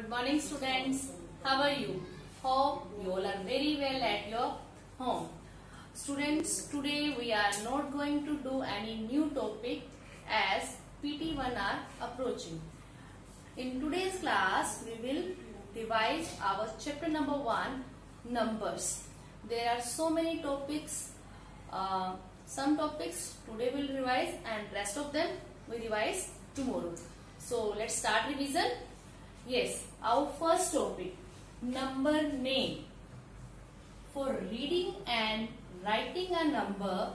Good morning, students. How are you? Hope you all are very well at your home. Students, today we are not going to do any new topic as PT1 are approaching. In today's class, we will revise our chapter number 1, numbers. There are so many topics. Some topics today we will revise and rest of them we revise tomorrow. So let's start revision. Yes, our first topic, number name. For reading and writing a number,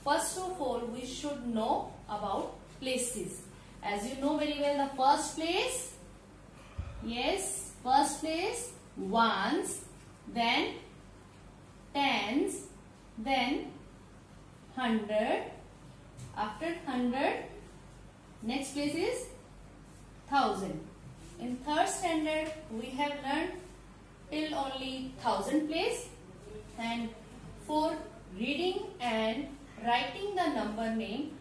first of all we should know about places. As you know very well, the first place, yes, first place, ones, then tens, then hundred. After hundred, next place is thousand. In third standard, we have learned till only thousand place, and for reading and writing the number name,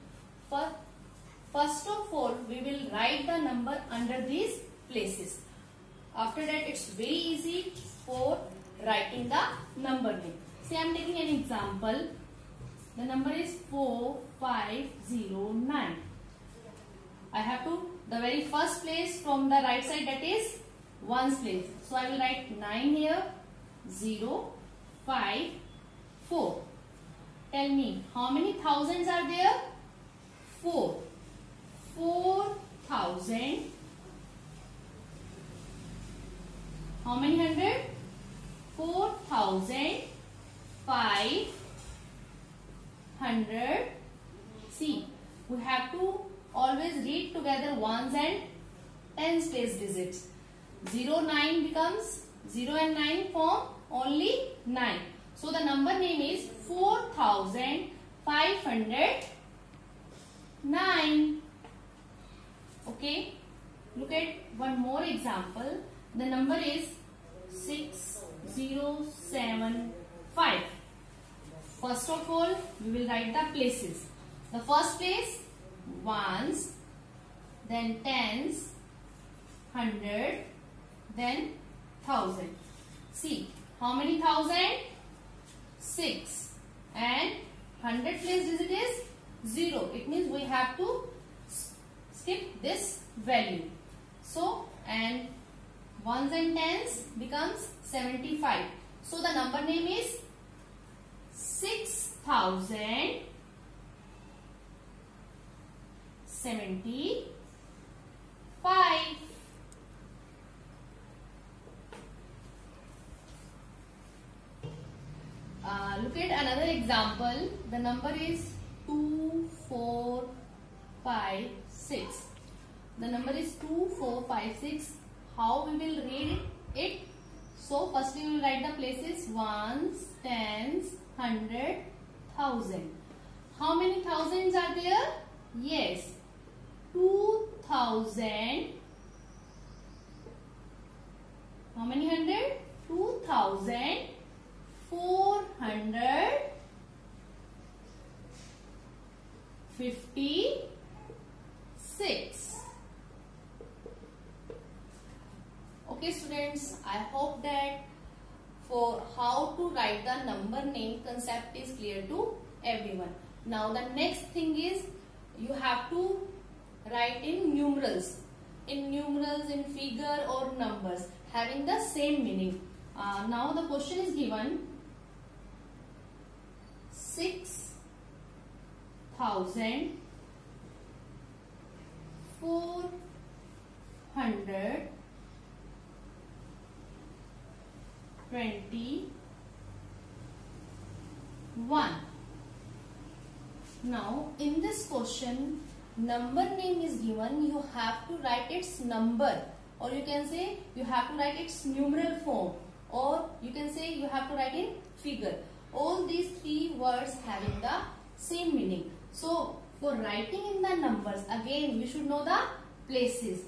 first of all we will write the number under these places. After that, it's very easy for writing the number name. See, I am taking an example. The number is 4509. I have to, the very first place from the right side, that is ones place. So I will write 9 here, 0, 5, 4. Tell me, how many thousands are there? 4. 4,000. How many hundred? 4,500. See, we have to always read together ones and tens place digits. 0, 9 becomes 0 and 9 form only 9. So the number name is 4,509. Okay. Look at one more example. The number is 6075. First of all, we will write the places. The first place, ones, then tens, hundred, then thousand. See, how many thousand? 6. And hundred place digit is 0. It means we have to skip this value. So, and ones and tens becomes 75. So the number name is 6,075. Look at another example. The number is 2456. The number is 2456. How we will read it? So first we will write the places ones, tens, hundred, thousand. How many thousands are there? Yes, 2,000. How many hundred? 2,456. Okay, students, I hope that for how to write the number name concept is clear to everyone. Now the next thing is you have to write in numerals. In numerals, in figure or numbers having the same meaning. Now the question is given 6,421. Now in this question, number name is given. You have to write its number, or you can say you have to write its numeral form, or you can say you have to write in figure. All these three words having the same meaning. So for writing in the numbers, again we should know the places.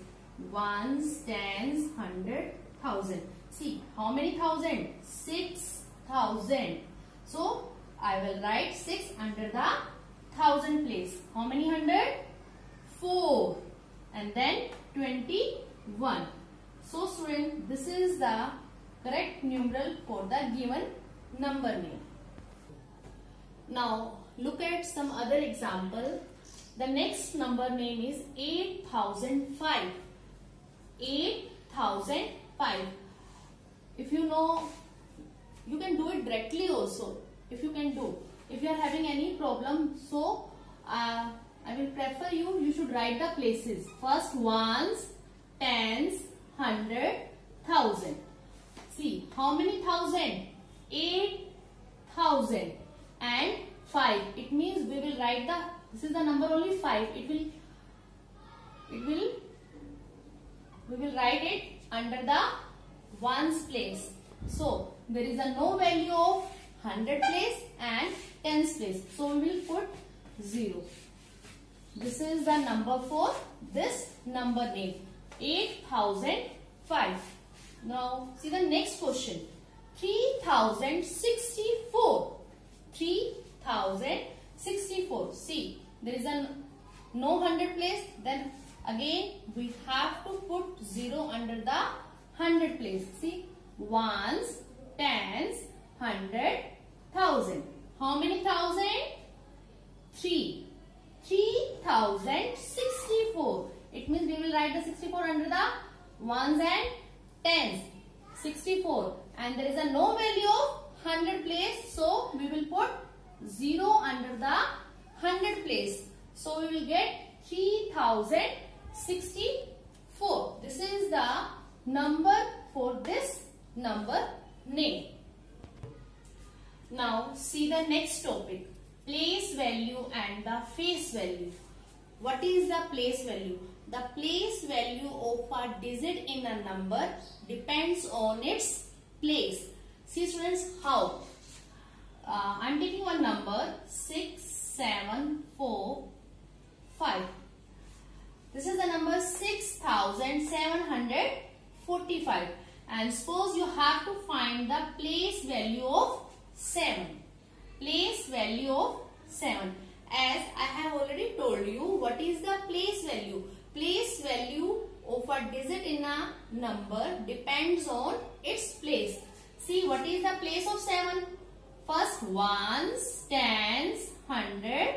Ones, tens, hundred, thousand. See, how many thousand? 6,000. So I will write 6 under the thousand place. How many hundred? 4. And then 21. So student, this is the correct numeral for the given number name. Now look at some other example. The next number name is 8005. 8005. If you know, you can do it directly also. If you can do. If you are having any problem, so I will prefer you should write the places. First ones, tens, 100, 1000. See, how many thousand? 8000 and 5. It means we will write this is the number only 5. We will write it under the ones place. So there is a no value of 100 place and tens place. So we will put 0. This is the number for this number name, 8005. Now see the next question, 3064. 3064. See, there is a no 100 place. Then again we have to put 0 under the 100 place. See, ones, tens, 100, 1000. How many thousand? 3. 3064. It means we will write the 64 under the ones and tens. 64. And there is a no value of 100 place. So we will put 0 under the 100 place. So we will get 3064. This is the number for this number name. Now see the next topic, place value and the face value. What is the place value? The place value of a digit in a number depends on its place. See students, how? I am taking one number 6745. This is the number 6745. And suppose you have to find the place value of 7. Place value of 7. As I have already told you, what is the place value? Place value of a digit in a number depends on its place. See, what is the place of 7? First, ones, tens, 100,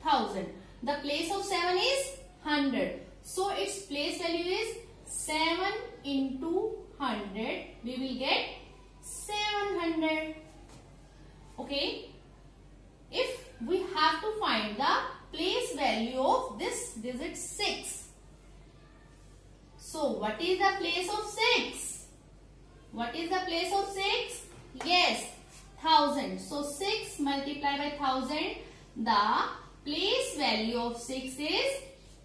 1000. The place of 7 is 100. So, its place value is 7 into 100. We will get 700. Okay. If we have to find the place value of this digit 6. So, what is the place of 6? What is the place of 6? Yes, 1000. So, 6 multiplied by 1000. The place value of 6 is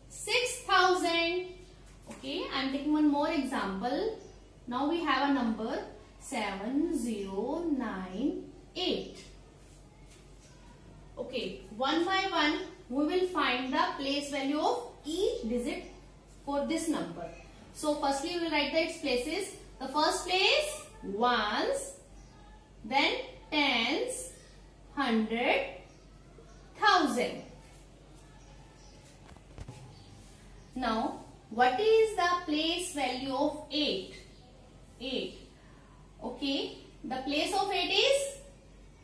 6000. Okay, I am taking one more example. Now we have a number 7098. Okay, one by one we will find the place value of each digit for this number. So firstly we will write its places. The first place ones, then tens, 100, 1000. Now what is the place value of 8? 8. Okay, the place of 8 is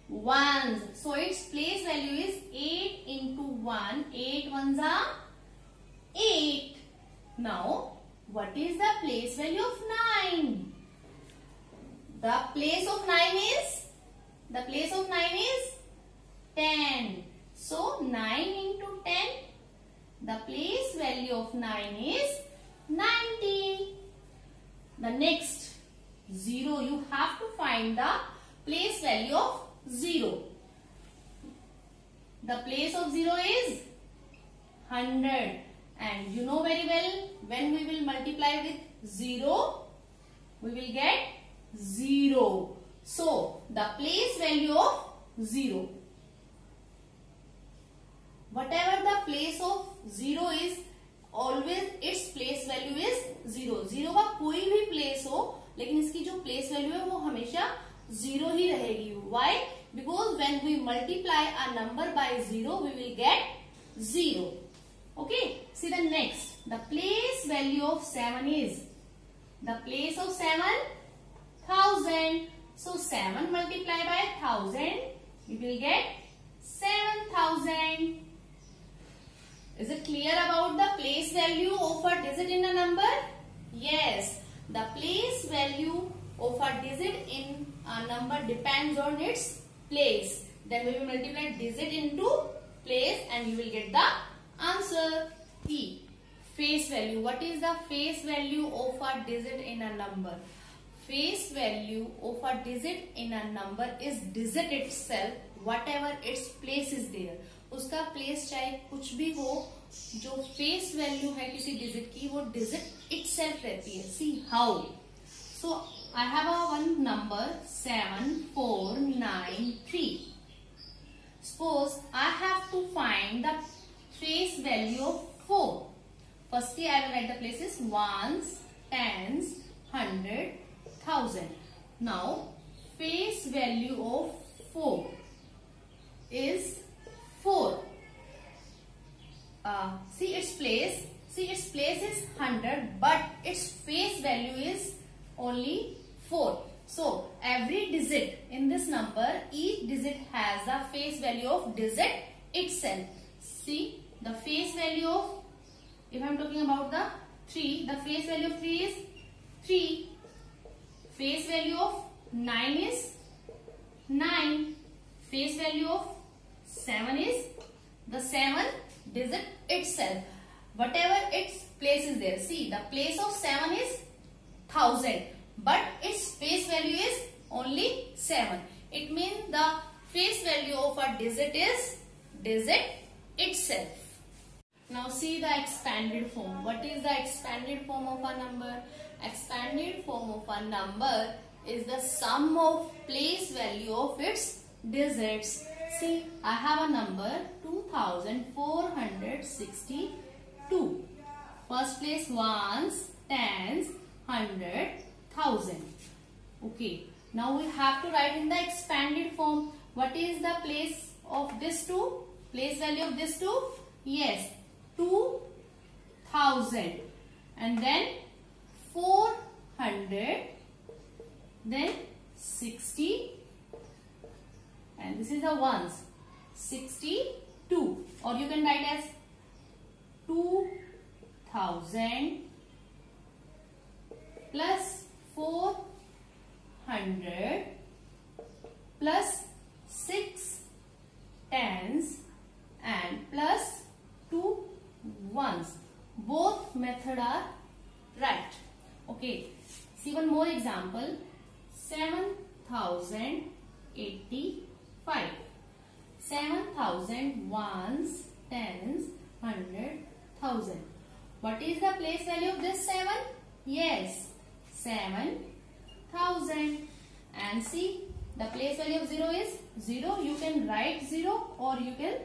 ones. So its place value is 8 into 1. 8 ones are 8. Now what is the place value of 9? The place of 9 is 10. So 9 into 10. The place value of 9 is 90. The next 0, you have to find the place value of 0. The place of 0 is 100. And you know very well, when we will multiply with 0, we will get 0. So, the place value of 0. Whatever the place of 0 is, always its place value is 0. 0 का कोई भी place हो, लेकिन इसकी जो place value है वो हमेशा 0 ही रहेगी. Why? Because when we multiply a number by 0, we will get 0. Okay. See the next. The place value of 7 is The place of 7,000. So 7 multiplied by 1,000, we will get 7,000. Is it clear about the place value of a digit in a number? Yes, the place value of a digit in a number depends on its place. Then we will multiply digit into place and you will get the answer. T. Face value. What is the face value of a digit in a number? Face value of a digit in a number is digit itself, whatever its place is there. उसका place चाहे कुछ भी हो, जो face value है किसी digit की वो डिजिट इटसेल्फ रहती है. See how. So I have a one number 7493. Suppose I have to find the face value of 4. Firstly, I will write the places ones, tens, 100, 1000. Now, face value of 4 is 4. See its place. See its place is 100, but its face value is only 4. So every digit in this number, each digit has the face value of digit itself. See the face value of, if I am talking about the 3, the face value of 3 is 3. Face value of 9 is 9. Face value of 7 is the 7 digit itself. Whatever its place is there. See, the place of 7 is 1000, but its face value is only 7. It means the face value of a digit is digit itself. Now see the expanded form. What is the expanded form of a number? Expanded form of a number is the sum of place value of its digits. See, I have a number 2462. First place ones, tens, 100, 1000. Okay. Now we have to write in the expanded form. What is the place of this two? Place value of this two? Yes, 2000. And then 400. Then 60. And this is the ones, 62, or you can write as 2000 plus 400 plus 6 tens and plus 2 ones. Both method are right. Okay. See one more example. 7085. 7,000 ones, tens, 100, 1000. What is the place value of this 7? Yes, 7,000. And see, the place value of 0 is 0. You can write 0 or you can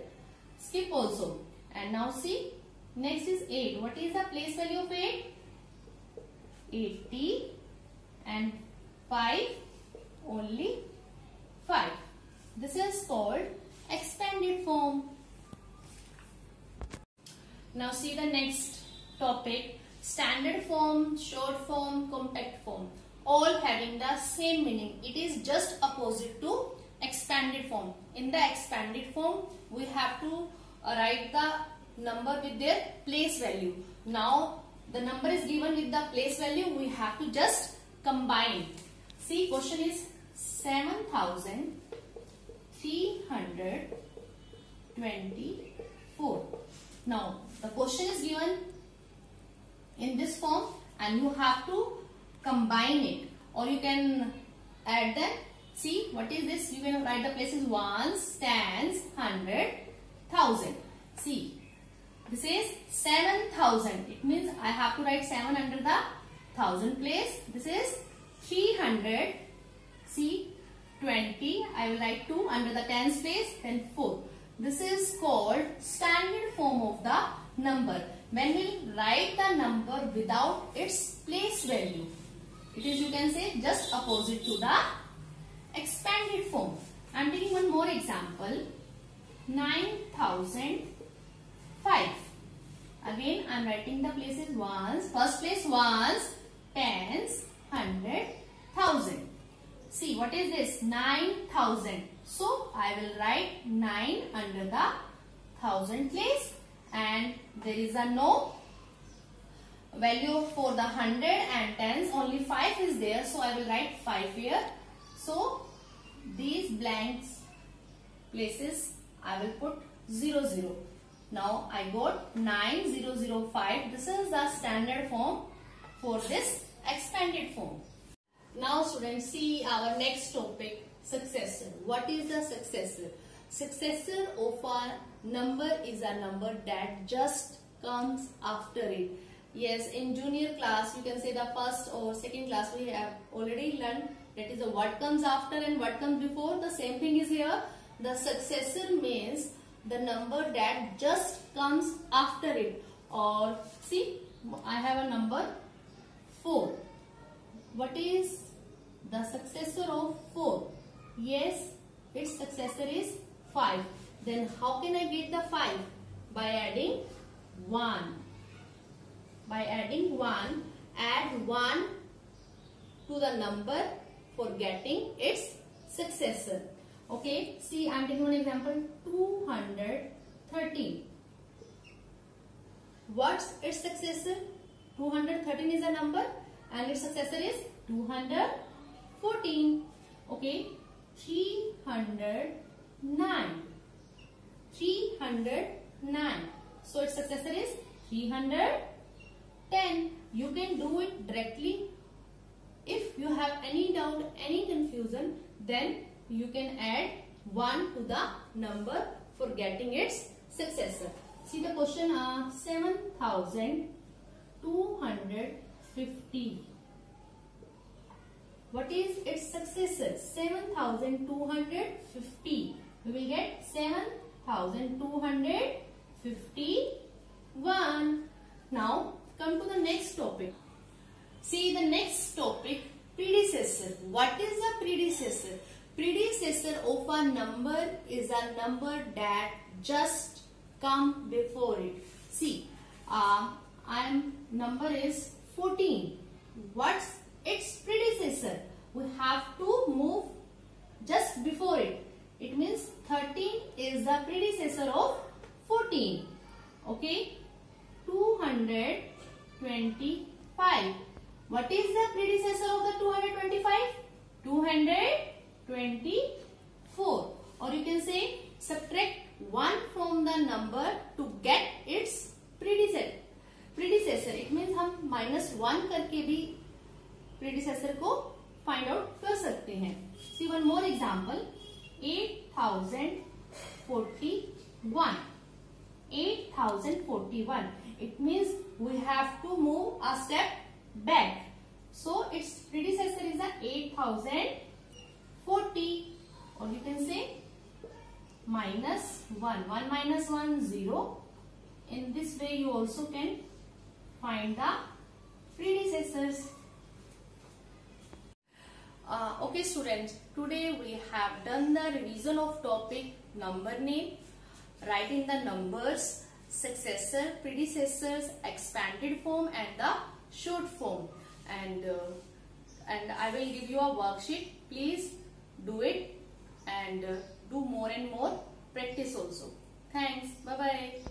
skip also. And now see, next is 8. What is the place value of 8? 80 and 5, only 5. This is called expanded form. Now see the next topic, standard form, short form, compact form. All having the same meaning. It is just opposite to expanded form. In the expanded form, we have to write the number with their place value. Now the number is given with the place value. We have to just combine. See, question is 7,324. Now the question is given in this form and you have to combine it, or you can add them. See, what is this? You can write the places ones, tens, 100, 1000. See, this is 7,000. It means I have to write 7 under the 1000 place. This is 300. See, 20. I will write 2 under the tens place, then 4. This is called standard form of the number. When we write the number without its place value, it is, you can say, just opposite to the expanded form. I am taking one more example. 9,005. Again, I am writing the places ones. First place ones, tens, hundred, thousand. See, what is this? 9,000. So, I will write 9 under the thousand place, and there is a no value for the hundred and tens. Only 5 is there. So, I will write 5 here. So, these blanks places I will put 0, 0. Now, I got 9005. This is the standard form for this expanded form. Now students, see our next topic, successor. What is the successor? Successor of a number is a number that just comes after it. Yes, in junior class you can say the first or second class we have already learned that is the what comes after and what comes before. The same thing is here. The successor means the number that just comes after it. Or see, I have a number 4. What is the successor of 4? Yes, its successor is 5. Then how can I get the 5? By adding 1. By adding 1, add 1 to the number for getting its successor. Okay, see, I am taking one example, 213. What's its successor? 213 is a number and its successor is 214. Okay, 309. 309. So its successor is 310. You can do it directly. If you have any doubt, any confusion, then you can add 1 to the number for getting its successor. See the question, 7,250. What is its successor? 7,250. We will get 7,251. Now come to the next topic. See the next topic, predecessor. What is a predecessor? Predecessor of a number is a number that just come before it. See, number is 14. What's its predecessor? We have to move just before it. It means 13 is the predecessor of 14. Okay, 225. What is the predecessor of the 225? 224. Or you can say subtract 1 from the number to get its predecessor. It means हम -1 करके भी predecessor को find out कर सकते हैं. See one more example. 8,041. 8,041. It means we have to move a step back. So its predecessor is a 8,040. Or you can say -1. 1 minus 1, 0. In this way you also can find the predecessors. Okay students, today we have done the revision of topic number name, writing the numbers, successor, predecessors, expanded form and the short form. And I will give you a worksheet. Please do it and do more and more practice also. Thanks. Bye bye.